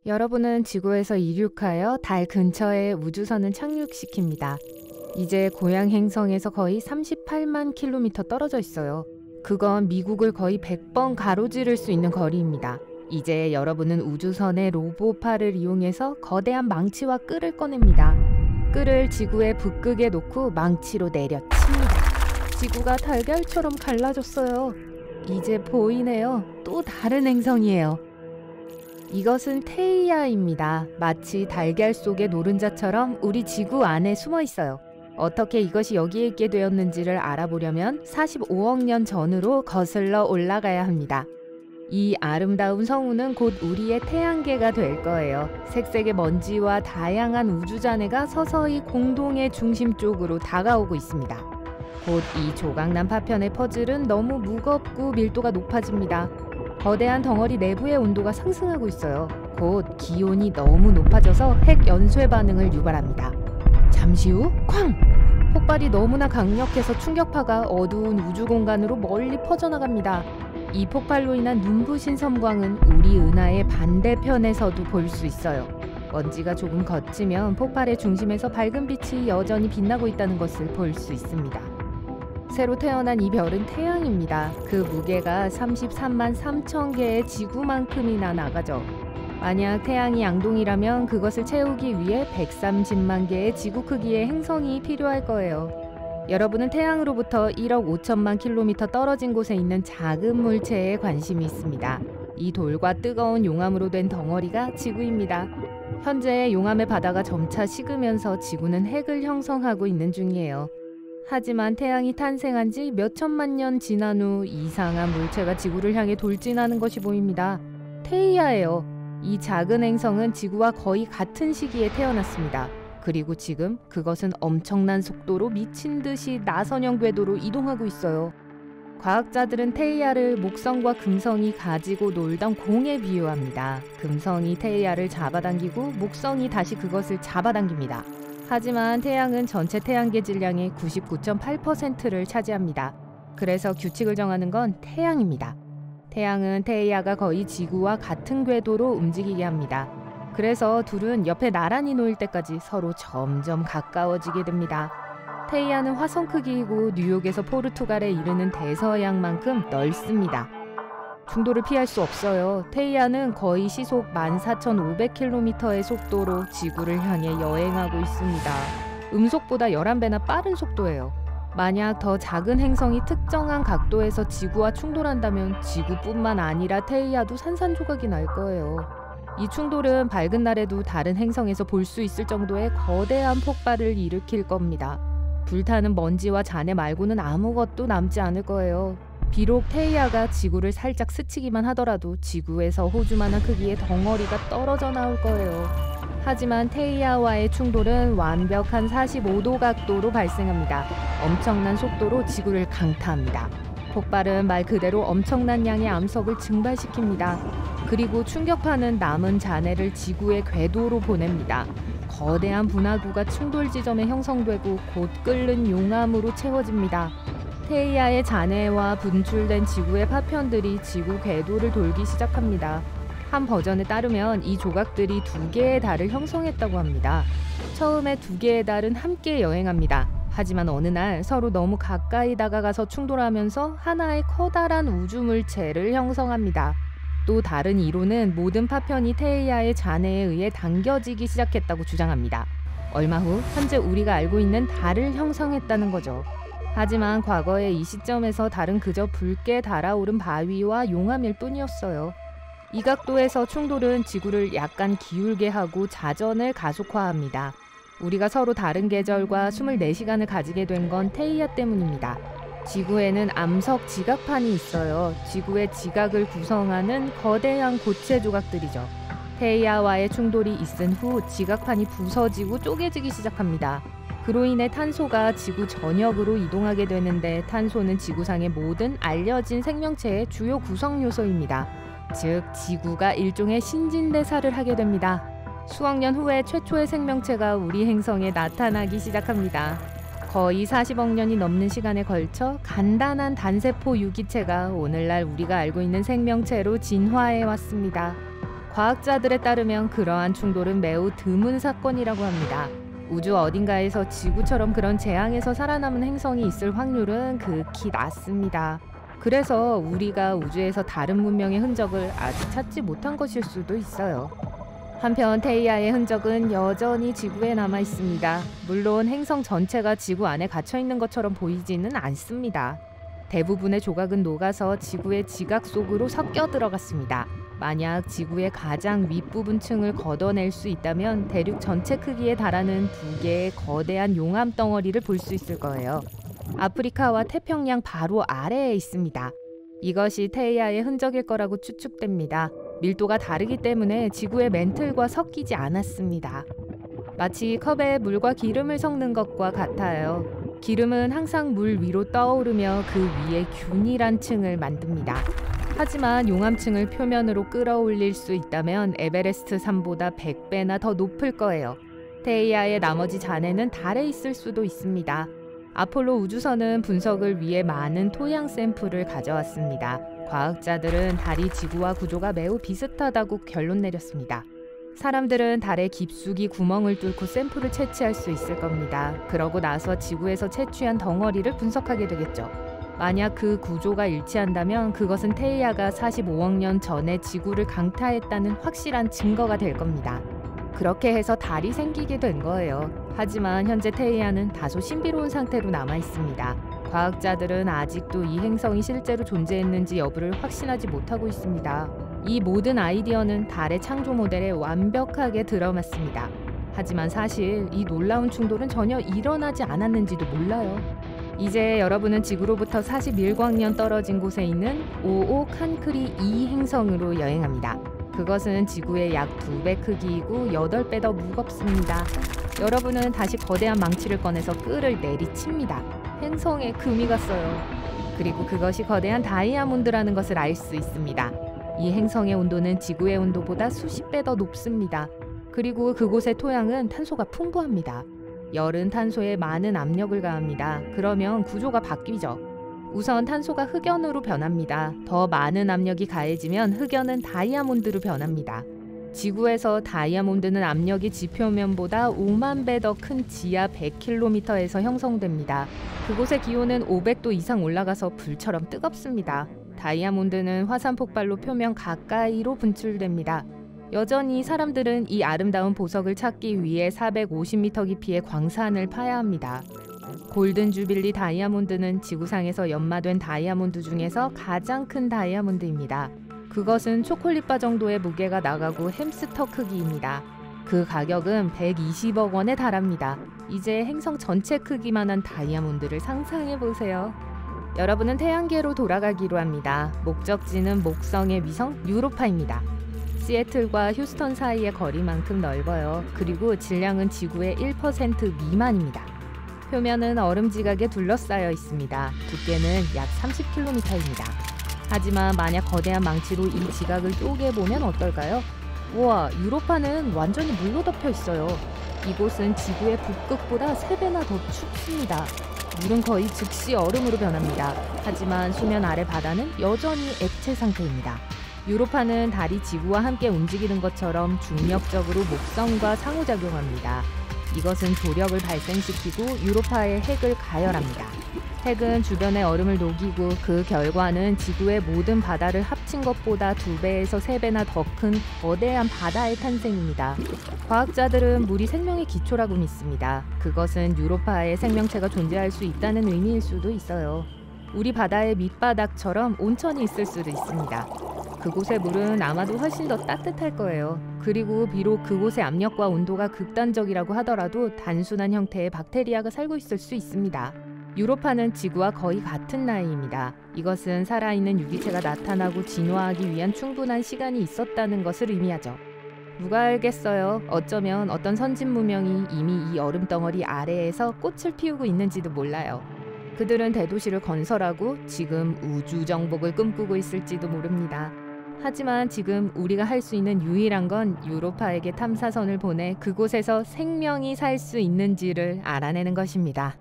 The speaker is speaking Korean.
여러분은 지구에서 이륙하여 달 근처의 우주선을 착륙시킵니다. 이제 고향 행성에서 거의 38만 킬로미터 떨어져 있어요. 그건 미국을 거의 100번 가로지를 수 있는 거리입니다. 이제 여러분은 우주선의 로보팔을 이용해서 거대한 망치와 끌을 꺼냅니다. 끌을 지구의 북극에 놓고 망치로 내려칩니다. 지구가 달걀처럼 갈라졌어요. 이제 보이네요. 또 다른 행성이에요. 이것은 테이아입니다. 마치 달걀 속의 노른자처럼 우리 지구 안에 숨어 있어요. 어떻게 이것이 여기에 있게 되었는지를 알아보려면 45억 년 전으로 거슬러 올라가야 합니다. 이 아름다운 성우는 곧 우리의 태양계가 될 거예요. 색색의 먼지와 다양한 우주잔해가 서서히 공동의 중심 쪽으로 다가오고 있습니다. 곧 이 조각난 파편의 퍼즐은 너무 무겁고 밀도가 높아집니다. 거대한 덩어리 내부의 온도가 상승하고 있어요. 곧 기온이 너무 높아져서 핵 연쇄 반응을 유발합니다. 잠시 후 쾅! 폭발이 너무나 강력해서 충격파가 어두운 우주 공간으로 멀리 퍼져나갑니다. 이 폭발로 인한 눈부신 섬광은 우리 은하의 반대편에서도 볼 수 있어요. 먼지가 조금 걷히면 폭발의 중심에서 밝은 빛이 여전히 빛나고 있다는 것을 볼 수 있습니다. 새로 태어난 이 별은 태양입니다. 그 무게가 33만 3천 개의 지구만큼이나 나가죠. 만약 태양이 양동이라면 그것을 채우기 위해 130만 개의 지구 크기의 행성이 필요할 거예요. 여러분은 태양으로부터 1억 5천만 킬로미터 떨어진 곳에 있는 작은 물체에 관심이 있습니다. 이 돌과 뜨거운 용암으로 된 덩어리가 지구입니다. 현재 용암의 바다가 점차 식으면서 지구는 핵을 형성하고 있는 중이에요. 하지만 태양이 탄생한 지 몇 천만 년 지난 후 이상한 물체가 지구를 향해 돌진하는 것이 보입니다. 테이아예요. 이 작은 행성은 지구와 거의 같은 시기에 태어났습니다. 그리고 지금 그것은 엄청난 속도로 미친 듯이 나선형 궤도로 이동하고 있어요. 과학자들은 테이아를 목성과 금성이 가지고 놀던 공에 비유합니다. 금성이 테이아를 잡아당기고 목성이 다시 그것을 잡아당깁니다. 하지만 태양은 전체 태양계 질량의 99.8%를 차지합니다. 그래서 규칙을 정하는 건 태양입니다. 태양은 테이아가 거의 지구와 같은 궤도로 움직이게 합니다. 그래서 둘은 옆에 나란히 놓일 때까지 서로 점점 가까워지게 됩니다. 테이아는 화성 크기이고 뉴욕에서 포르투갈에 이르는 대서양만큼 넓습니다. 충돌을 피할 수 없어요. 테이아는 거의 시속 14,500km의 속도로 지구를 향해 여행하고 있습니다. 음속보다 11배나 빠른 속도예요. 만약 더 작은 행성이 특정한 각도에서 지구와 충돌한다면 지구뿐만 아니라 테이아도 산산조각이 날 거예요. 이 충돌은 밝은 날에도 다른 행성에서 볼 수 있을 정도의 거대한 폭발을 일으킬 겁니다. 불타는 먼지와 잔해 말고는 아무것도 남지 않을 거예요. 비록 테이아가 지구를 살짝 스치기만 하더라도 지구에서 호주만한 크기의 덩어리가 떨어져 나올 거예요. 하지만 테이아와의 충돌은 완벽한 45도 각도로 발생합니다. 엄청난 속도로 지구를 강타합니다. 폭발은 말 그대로 엄청난 양의 암석을 증발시킵니다. 그리고 충격파는 남은 잔해를 지구의 궤도로 보냅니다. 거대한 분화구가 충돌 지점에 형성되고 곧 끓는 용암으로 채워집니다. 테이아의 잔해와 분출된 지구의 파편들이 지구 궤도를 돌기 시작합니다. 한 버전에 따르면 이 조각들이 2개의 달을 형성했다고 합니다. 처음에 2개의 달은 함께 여행합니다. 하지만 어느 날 서로 너무 가까이 다가가서 충돌하면서 하나의 커다란 우주물체를 형성합니다. 또 다른 이론은 모든 파편이 테이아의 잔해에 의해 당겨지기 시작했다고 주장합니다. 얼마 후 현재 우리가 알고 있는 달을 형성했다는 거죠. 하지만 과거의 이 시점에서 달은 그저 붉게 달아오른 바위와 용암일 뿐이었어요. 이 각도에서 충돌은 지구를 약간 기울게 하고 자전을 가속화합니다. 우리가 서로 다른 계절과 24시간을 가지게 된 건 테이아 때문입니다. 지구에는 암석 지각판이 있어요. 지구의 지각을 구성하는 거대한 고체 조각들이죠. 테이아와의 충돌이 있은 후 지각판이 부서지고 쪼개지기 시작합니다. 그로 인해 탄소가 지구 전역으로 이동하게 되는데 탄소는 지구상의 모든 알려진 생명체의 주요 구성 요소입니다. 즉, 지구가 일종의 신진대사를 하게 됩니다. 수억 년 후에 최초의 생명체가 우리 행성에 나타나기 시작합니다. 거의 40억 년이 넘는 시간에 걸쳐 간단한 단세포 유기체가 오늘날 우리가 알고 있는 생명체로 진화해 왔습니다. 과학자들에 따르면 그러한 충돌은 매우 드문 사건이라고 합니다. 우주 어딘가에서 지구처럼 그런 재앙에서 살아남은 행성이 있을 확률은 극히 낮습니다. 그래서 우리가 우주에서 다른 문명의 흔적을 아직 찾지 못한 것일 수도 있어요. 한편 테이아의 흔적은 여전히 지구에 남아 있습니다. 물론 행성 전체가 지구 안에 gat혀 있는 것처럼 보이지는 않습니다. 대부분의 조각은 녹아서 지구의 지각 속으로 섞여 들어갔습니다. 만약 지구의 가장 윗부분 층을 걷어낼 수 있다면 대륙 전체 크기에 달하는 2개의 거대한 용암 덩어리를 볼 수 있을 거예요. 아프리카와 태평양 바로 아래에 있습니다. 이것이 테이아의 흔적일 거라고 추측됩니다. 밀도가 다르기 때문에 지구의 멘틀과 섞이지 않았습니다. 마치 컵에 물과 기름을 섞는 것과 같아요. 기름은 항상 물 위로 떠오르며 그 위에 균일한 층을 만듭니다. 하지만 용암층을 표면으로 끌어올릴 수 있다면 에베레스트 산보다 100배나 더 높을 거예요. 테이아의 나머지 잔해는 달에 있을 수도 있습니다. 아폴로 우주선은 분석을 위해 많은 토양 샘플을 가져왔습니다. 과학자들은 달이 지구와 구조가 매우 비슷하다고 결론 내렸습니다. 사람들은 달에 깊숙이 구멍을 뚫고 샘플을 채취할 수 있을 겁니다. 그러고 나서 지구에서 채취한 덩어리를 분석하게 되겠죠. 만약 그 구조가 일치한다면 그것은 테이아가 45억 년 전에 지구를 강타했다는 확실한 증거가 될 겁니다. 그렇게 해서 달이 생기게 된 거예요. 하지만 현재 테이아는 다소 신비로운 상태로 남아 있습니다. 과학자들은 아직도 이 행성이 실제로 존재했는지 여부를 확신하지 못하고 있습니다. 이 모든 아이디어는 달의 창조 모델에 완벽하게 들어맞습니다. 하지만 사실 이 놀라운 충돌은 전혀 일어나지 않았는지도 몰라요. 이제 여러분은 지구로부터 41광년 떨어진 곳에 있는 오오 칸크리 2 행성으로 여행합니다. 그것은 지구의 약 2배 크기이고 8배 더 무겁습니다. 여러분은 다시 거대한 망치를 꺼내서 끈을 내리칩니다. 행성에 금이 갔어요. 그리고 그것이 거대한 다이아몬드라는 것을 알 수 있습니다. 이 행성의 온도는 지구의 온도보다 수십 배 더 높습니다. 그리고 그곳의 토양은 탄소가 풍부합니다. 열은 탄소에 많은 압력을 가합니다. 그러면 구조가 바뀌죠. 우선 탄소가 흑연으로 변합니다. 더 많은 압력이 가해지면 흑연은 다이아몬드로 변합니다. 지구에서 다이아몬드는 압력이 지표면보다 5만 배 더 큰 지하 100km에서 형성됩니다. 그곳의 기온은 500도 이상 올라가서 불처럼 뜨겁습니다. 다이아몬드는 화산 폭발로 표면 가까이로 분출됩니다. 여전히 사람들은 이 아름다운 보석을 찾기 위해 450m 깊이의 광산을 파야 합니다. 골든 주빌리 다이아몬드는 지구상에서 연마된 다이아몬드 중에서 가장 큰 다이아몬드입니다. 그것은 초콜릿바 정도의 무게가 나가고 햄스터 크기입니다. 그 가격은 120억 원에 달합니다. 이제 행성 전체 크기만한 다이아몬드를 상상해보세요. 여러분은 태양계로 돌아가기로 합니다. 목적지는 목성의 위성 유로파입니다. 시애틀과 휴스턴 사이의 거리만큼 넓어요. 그리고 질량은 지구의 1% 미만입니다. 표면은 얼음 지각에 둘러싸여 있습니다. 두께는 약 30km입니다. 하지만 만약 거대한 망치로 이 지각을 쪼개보면 어떨까요? 우와, 유로파는 완전히 물로 덮여 있어요. 이곳은 지구의 북극보다 3배나 더 춥습니다. 물은 거의 즉시 얼음으로 변합니다. 하지만 수면 아래 바다는 여전히 액체 상태입니다. 유로파는 달이 지구와 함께 움직이는 것처럼 중력적으로 목성과 상호작용합니다. 이것은 조력을 발생시키고 유로파의 핵을 가열합니다. 핵은 주변의 얼음을 녹이고 그 결과는 지구의 모든 바다를 합친 것보다 2배에서 3배나 더 큰 거대한 바다의 탄생입니다. 과학자들은 물이 생명의 기초라고 믿습니다. 그것은 유로파에 생명체가 존재할 수 있다는 의미일 수도 있어요. 우리 바다의 밑바닥처럼 온천이 있을 수도 있습니다. 그곳의 물은 아마도 훨씬 더 따뜻할 거예요. 그리고 비록 그곳의 압력과 온도가 극단적이라고 하더라도 단순한 형태의 박테리아가 살고 있을 수 있습니다. 유로파는 지구와 거의 같은 나이입니다. 이것은 살아있는 유기체가 나타나고 진화하기 위한 충분한 시간이 있었다는 것을 의미하죠. 누가 알겠어요. 어쩌면 어떤 선진 문명이 이미 이 얼음 덩어리 아래에서 꽃을 피우고 있는지도 몰라요. 그들은 대도시를 건설하고 지금 우주 정복을 꿈꾸고 있을지도 모릅니다. 하지만 지금 우리가 할 수 있는 유일한 건 유로파에게 탐사선을 보내 그곳에서 생명이 살 수 있는지를 알아내는 것입니다.